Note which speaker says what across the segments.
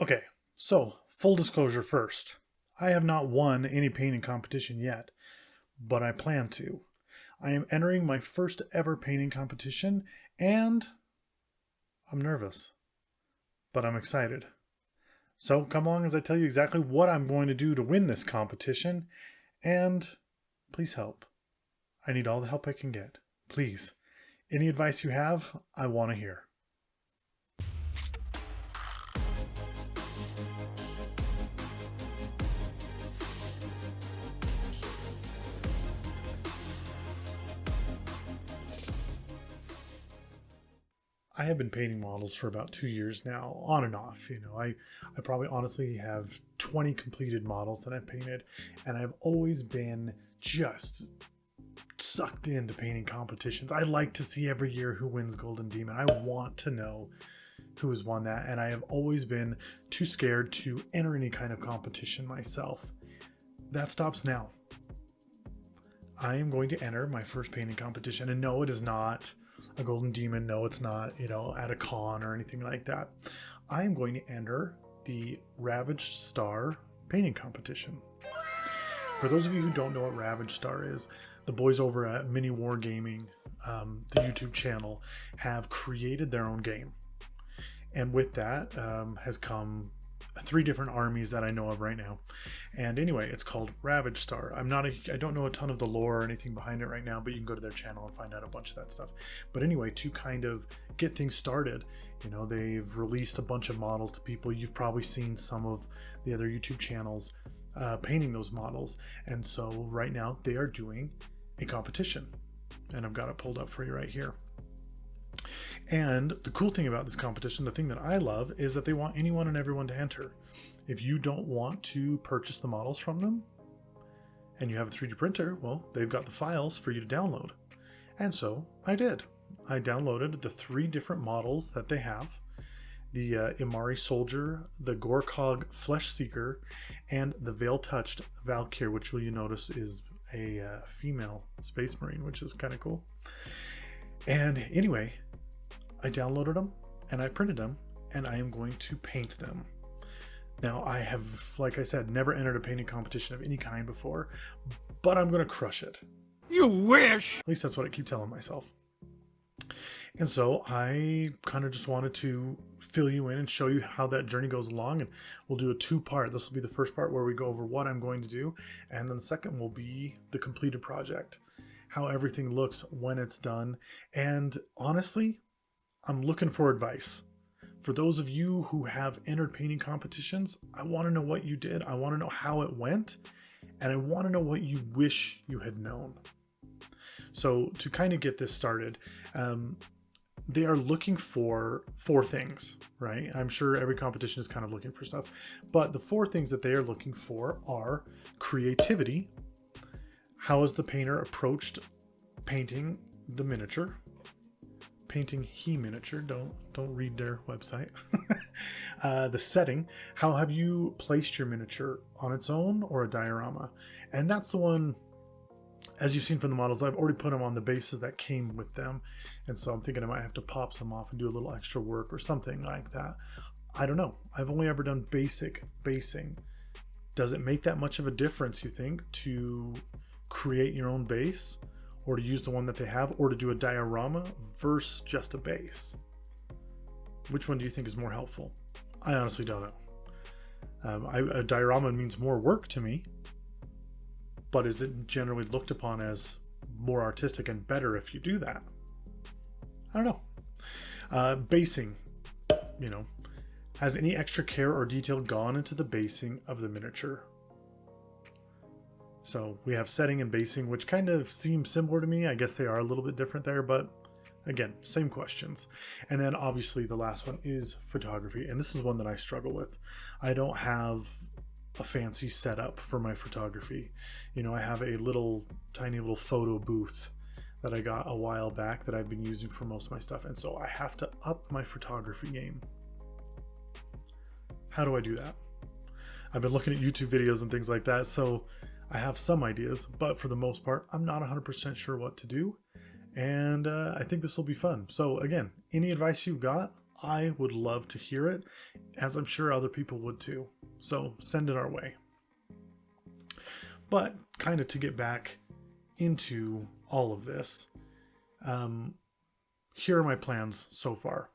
Speaker 1: Okay, so full disclosure first. I have not won any painting competition yet, but I plan to. I am entering my first ever painting competition, and I'm nervous, but I'm excited. So come along as I tell you exactly what I'm going to do to win this competition, and please help. I need all the help I can get. Please. Any advice you have, I want to hear. I have been painting models for about 2 years now, on and off. I probably honestly have 20 completed models that I've painted, and I've always been just sucked into painting competitions. I like to see every year who wins Golden Demon. I want to know who has won that, and I have always been too scared to enter any kind of competition myself. That stops now. I am going to enter my first painting competition, and no, it is not a Golden Demon. No, it's not, at a con or anything like that. I am going to enter the Ravaged Star painting competition. For those of you who don't know what Ravaged Star is, the boys over at Mini Wargaming, the YouTube channel, have created their own game. And with that has come 3 different armies that I know of right now. And anyway, it's called Ravaged Star. I don't know a ton of the lore or anything behind it right now, but you can go to their channel and find out a bunch of that stuff. But anyway, to kind of get things started, they've released a bunch of models to people. You've probably seen some of the other YouTube channels painting those models. And so right now they are doing a competition, and I've got it pulled up for you right here. And the cool thing about this competition, the thing that I love, is that they want anyone and everyone to enter. If you don't want to purchase the models from them and you have a 3D printer, well, they've got the files for you to download. And so I did. I downloaded the 3 different models that they have: the Imari Soldier, the Gorkog Flesh Seeker, and the Veil Touched Valkyr, which you notice is a female Space Marine, which is kind of cool. And anyway, I downloaded them and I printed them, and I am going to paint them. Now, I have, like I said, never entered a painting competition of any kind before, but I'm going to crush it.
Speaker 2: You wish!
Speaker 1: At least that's what I keep telling myself. And so I kind of just wanted to fill you in and show you how that journey goes along. And we'll do a 2-part. This will be the first part where we go over what I'm going to do. And then the second will be the completed project, how everything looks when it's done. And honestly, I'm looking for advice. For those of you who have entered painting competitions, I want to know what you did. I want to know how it went. And I want to know what you wish you had known. So to kind of get this started, they are looking for 4 things, right? I'm sure every competition is kind of looking for stuff, but the 4 things that they are looking for are creativity. How has the painter approached painting the miniature? Painting he miniature, don't read their website. The setting, how have you placed your miniature on its own or a diorama? And that's the one, as you've seen from the models, I've already put them on the bases that came with them. And so I'm thinking I might have to pop some off and do a little extra work or something like that. I don't know. I've only ever done basic basing. Does it make that much of a difference, you think, to create your own base, or to use the one that they have, or to do a diorama versus just a base? Which one do you think is more helpful? I honestly don't know. A diorama means more work to me, but is it generally looked upon as more artistic and better if you do that? I don't know. Basing, has any extra care or detail gone into the basing of the miniature? So we have setting and basing, which kind of seem similar to me. I guess they are a little bit different there, but again, same questions. And then obviously the last one is photography. And this is one that I struggle with. I don't have a fancy setup for my photography. I have a tiny little photo booth that I got a while back that I've been using for most of my stuff. And so I have to up my photography game. How do I do that? I've been looking at YouTube videos and things like that, so I have some ideas, but for the most part, I'm not 100% sure what to do. And I think this will be fun. So again, any advice you've got, I would love to hear it, as I'm sure other people would too. So send it our way. But kind of to get back into all of this, here are my plans so far.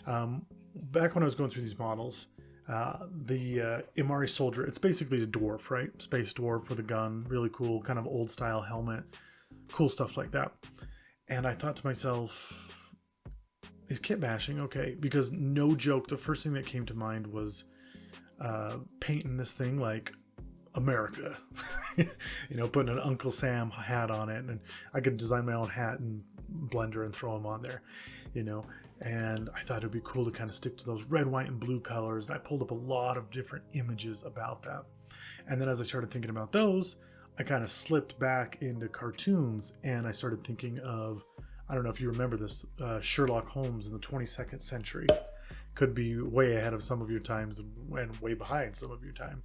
Speaker 1: Back when I was going through these models, the Imari Soldier, it's basically a dwarf, right? Space dwarf with a gun, really cool, kind of old style helmet, cool stuff like that. And I thought to myself, is kit bashing okay? Because no joke, the first thing that came to mind was painting this thing like America. Putting an Uncle Sam hat on it, and I could design my own hat and Blender and throw them on there, and I thought it'd be cool to kind of stick to those red, white, and blue colors. And I pulled up a lot of different images about that. And then as I started thinking about those, I kind of slipped back into cartoons, and I started thinking of, I don't know if you remember this, Sherlock Holmes in the 22nd century. Could be way ahead of some of your times and way behind some of your time.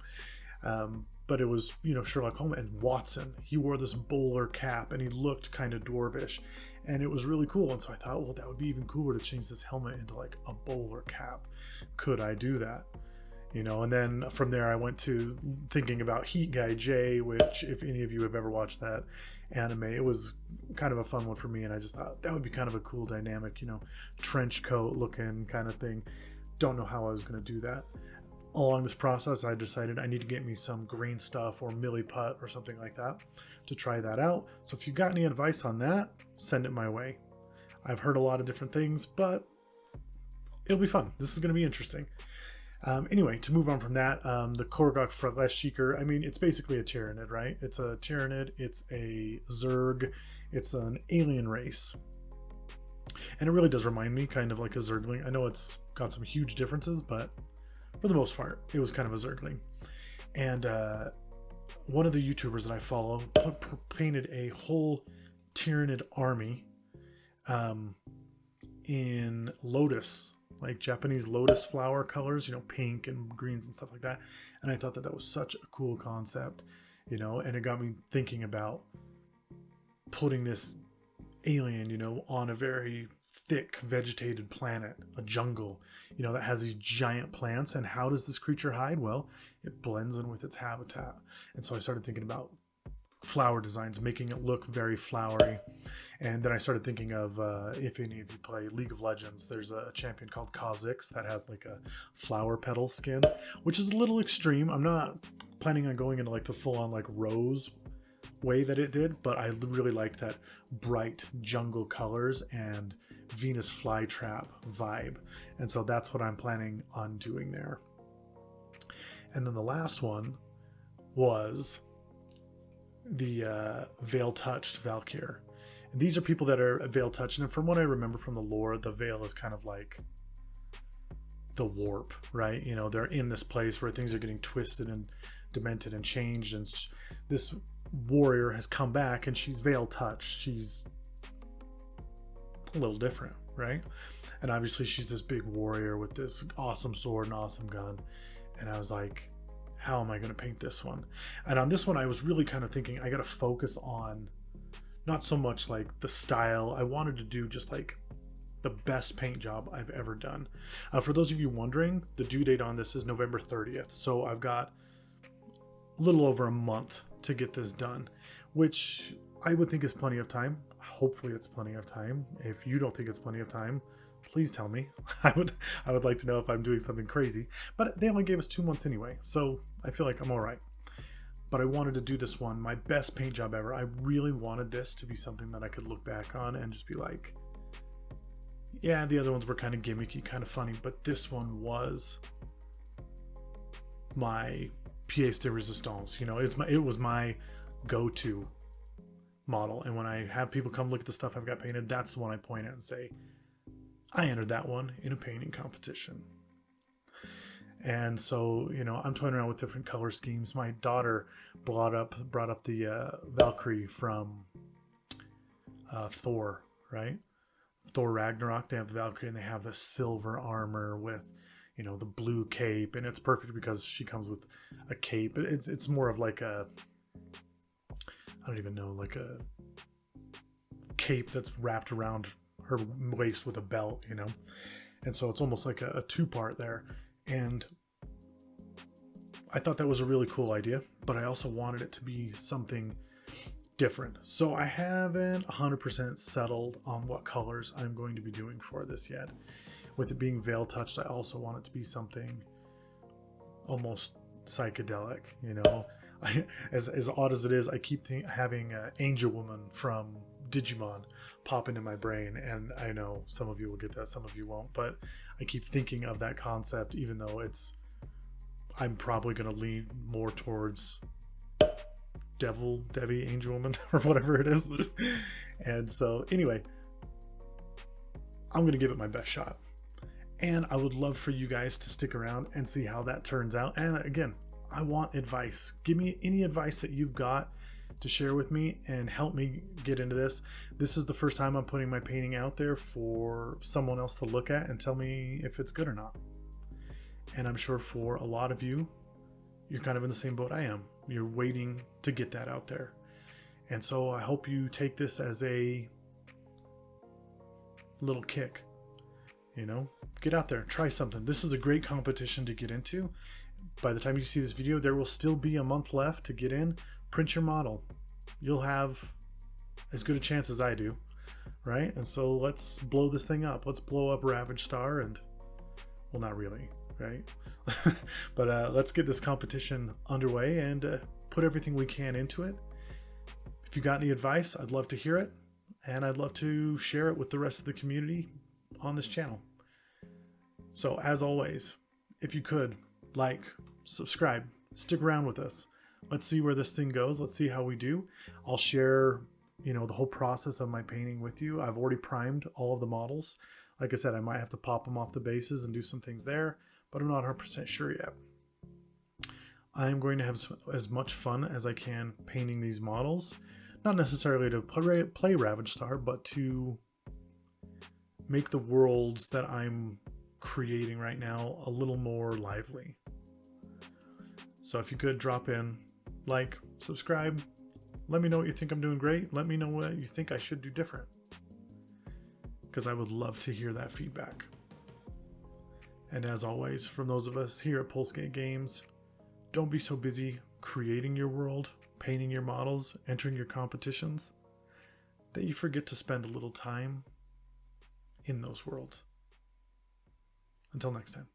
Speaker 1: But it was, Sherlock Holmes and Watson. He wore this bowler cap and he looked kind of dwarvish, and it was really cool. And so I thought, well, that would be even cooler to change this helmet into like a bowler cap. Could I do that? And then from there I went to thinking about Heat Guy J, which if any of you have ever watched that anime, it was kind of a fun one for me. And I just thought that would be kind of a cool dynamic, trench coat looking kind of thing. Don't know how I was going to do that. Along this process, I decided I need to get me some green stuff or milliput or something like that to try that out. So if you got any advice on that, send it my way. I've heard a lot of different things, but it'll be fun. This is going to be interesting. Anyway, to move on from that, the Korgok Flesh-Seeker, I mean, it's basically a Tyranid, right? It's a Tyranid, it's a Zerg, it's an alien race. And it really does remind me kind of like a Zergling. I know it's got some huge differences, but for the most part, it was kind of a Zergling. And one of the YouTubers that I follow painted a whole Tyranid army in lotus, like Japanese lotus flower colors, pink and greens and stuff like that. And I thought that was such a cool concept, and it got me thinking about putting this alien, on a very thick vegetated planet, a jungle, that has these giant plants. And how does this creature hide? Well, it blends in with its habitat. And so I started thinking about flower designs, making it look very flowery. And then I started thinking of, if any of you play League of Legends, there's a champion called Kha'Zix that has like a flower petal skin, which is a little extreme. I'm not planning on going into like the full on like rose way that it did, but I really liked that bright jungle colors and Venus flytrap vibe. And so that's what I'm planning on doing there. And then the last one was the Veil Touched Valkyr. And these are people that are Veil Touched, and from what I remember from the lore, the Veil is kind of like the warp, right? They're in this place where things are getting twisted and demented and changed, and this warrior has come back and she's Veil Touched. She's a little different, right? And obviously she's this big warrior with this awesome sword and awesome gun. And I was like, how am I going to paint this one? And on this one, I was really kind of thinking I got to focus on not so much like the style. I wanted to do just like the best paint job I've ever done. For those of you wondering, the due date on this is November 30th. So I've got a little over a month to get this done, which I would think is plenty of time. Hopefully it's plenty of time. If you don't think it's plenty of time, please tell me. I would like to know if I'm doing something crazy, but they only gave us 2 months anyway, so I feel like I'm all right. But I wanted to do this one, my best paint job ever. I really wanted this to be something that I could look back on and just be like, yeah, the other ones were kind of gimmicky, kind of funny, but this one was my pièce de résistance. It was my go-to model. And when I have people come look at the stuff I've got painted, that's the one I point at and say, I entered that one in a painting competition. And so, I'm toying around with different color schemes. My daughter brought up the Valkyrie from Thor, right? Thor Ragnarok. They have the Valkyrie and they have the silver armor with, the blue cape, and it's perfect because she comes with a cape. It's more of like a, I don't even know, like a cape that's wrapped around her waist with a belt, And so it's almost like a two-part there. And I thought that was a really cool idea, but I also wanted it to be something different. So I haven't 100% settled on what colors I'm going to be doing for this yet. With it being veil touched, I also want it to be something almost psychedelic, you know. As odd as it is, I keep having Angel Woman from Digimon pop into my brain, and I know some of you will get that, some of you won't, but I keep thinking of that concept, even though I'm probably going to lean more towards Devi, Angel Woman, or whatever it is. And so anyway, I'm going to give it my best shot. And I would love for you guys to stick around and see how that turns out. And again, I want advice. Give me any advice that you've got to share with me and help me get into this. This is the first time I'm putting my painting out there for someone else to look at and tell me if it's good or not. And I'm sure for a lot of you, you're kind of in the same boat I am. You're waiting to get that out there. And so I hope you take this as a little kick. You know, get out there, try something. This is a great competition to get into. By the time you see this video, there will still be a month left to get in. Print your model. You'll have as good a chance as I do, right? And so let's blow this thing up. Let's blow up Ravage Star, and well, not really, right? But let's get this competition underway and put everything we can into it. If you got any advice, I'd love to hear it, and I'd love to share it with the rest of the community on this channel. So as always, if you could, like, subscribe, stick around with us. Let's see where this thing goes. Let's see how we do. I'll share, you know, the whole process of my painting with you. I've already primed all of the models. Like I said, I might have to pop them off the bases and do some things there, but I'm not 100% sure yet. I'm going to have as much fun as I can painting these models. Not necessarily to play Ravage Star, but to make the worlds that I'm creating right now a little more lively. So if you could drop in, like, subscribe, let me know what you think I'm doing great. Let me know what you think I should do different, because I would love to hear that feedback. And as always, from those of us here at Pulsegate Games, don't be so busy creating your world, painting your models, entering your competitions, that you forget to spend a little time in those worlds. Until next time.